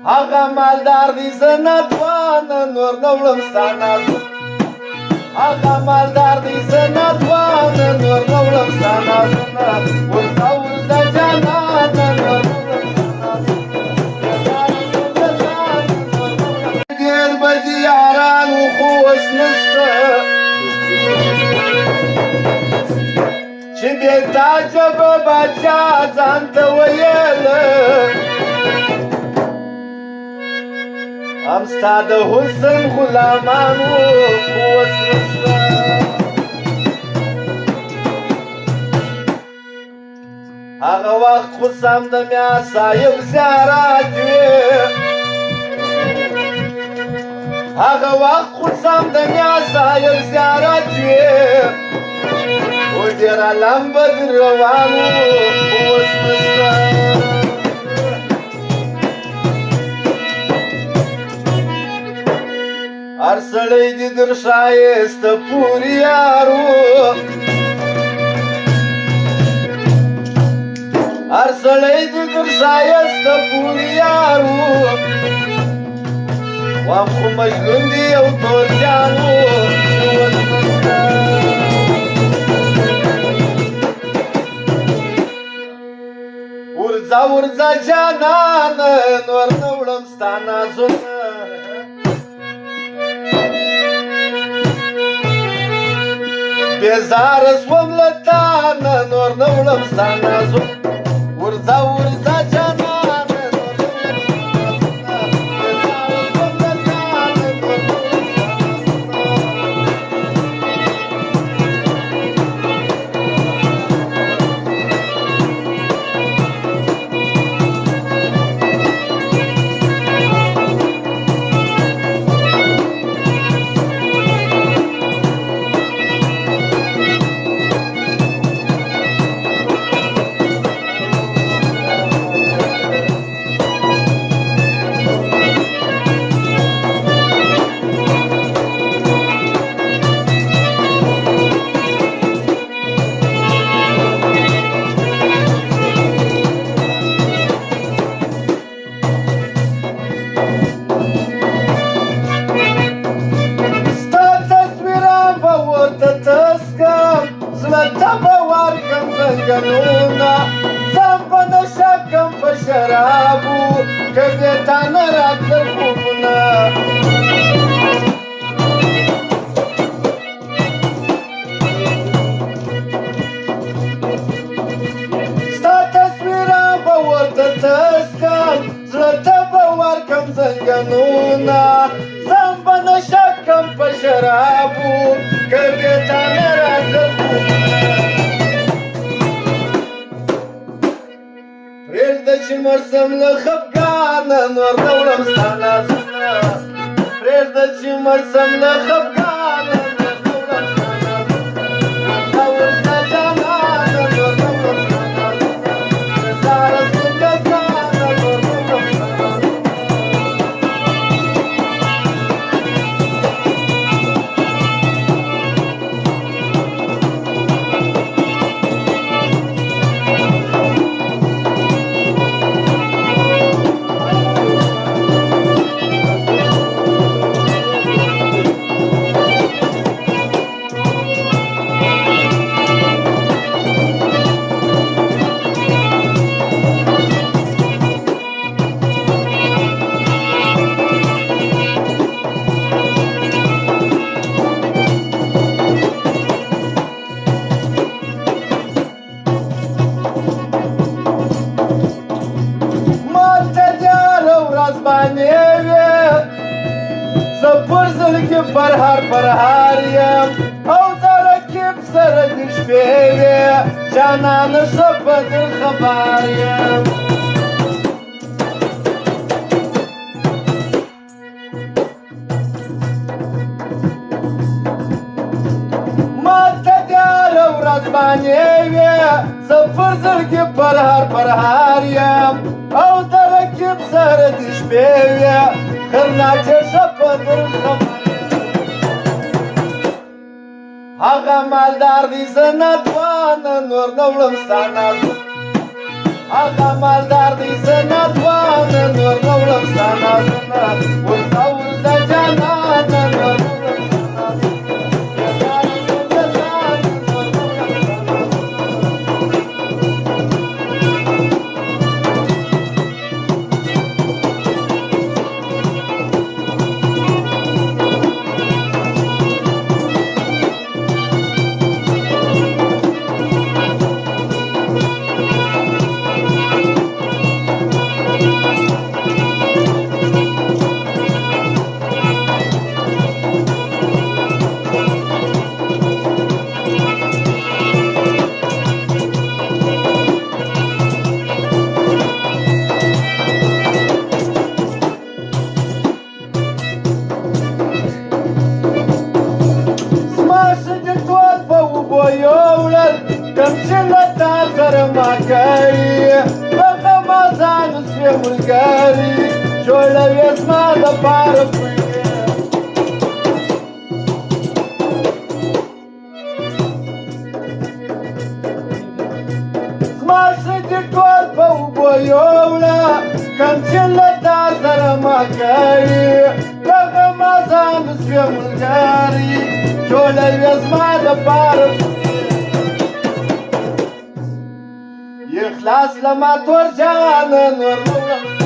هغه مالدار دی زه ناتوانه نور نه وړم ستا نازونه هغه مالدار دی زه ناتوانه نور نه وړم ستا نازونه ورځه ورځه جانانه نور نه وړم ستا نازونه ډېر به دي یاران وو خو اوس نشته چې بې تاجه به باچا ځان ته ویله هم ستا د حسن غلامانو خو اوس نشته هغه وخت خو سم د میا صاحب زیارت وې هغه وخت خو سم د میا صاحب زیارت وې و ډېره لمبه در روان وو خو اوس نشته هر سړی دې در ښایسته پورې یار وو هر سړی دې در ښایسته پورې یار وو وام خو مجنون دی یو تورجان وو چې اوس نشته ورځه ورځه جانانه نور نه وړم ستا نازونه بیزاره سوم له تانه نور نه وړم ستا نازونه ورځه ورځه جانانه نور نه وړم ستا نازونه بیزاره سوم له ګنونه ځم په نشه کم په شرابو که بې تا نه راتلل خوبونه ستا تصویره به ورته تس کم زړه ته به ورکم زنګنونه ځم په نشه کم په شرابو که بې تا نه راتلل خوبونه پرېږده چې مړ سم له خفګانه نور نه وړم ستا نازونه پرېږده چې مړ سم له خفګانه نور نه وړم ستا نازونه ورځه ورځه جانانه نور نه وړم ستا نازونه بیزاره سوم له تانه نور نه وړم ستا نازونه زه پر زړګي پرهار پرهار یم او د رقیب سره د شپې وې جانانه ښه په دل خبر یم ماته د هره ورځ باندې وې زه پر زړګي پرهار پرهار یم او د رقیب سره د شپې وې خرناچه ښه په دل خبر هغه مالدار دی زه ناتوانه نور نه وړم ستا نازونه هغه مالدار دی زه ناتوانه نور نه وړم ستا ملګری جوړوې زما دپاره پوهېږې زما ښځې ټول په اوبو یوړه کوم چې له تا سره ما کړي دغه مازان شوې ملګري جوړوې زما دپاره اخلاص لما تور جان نور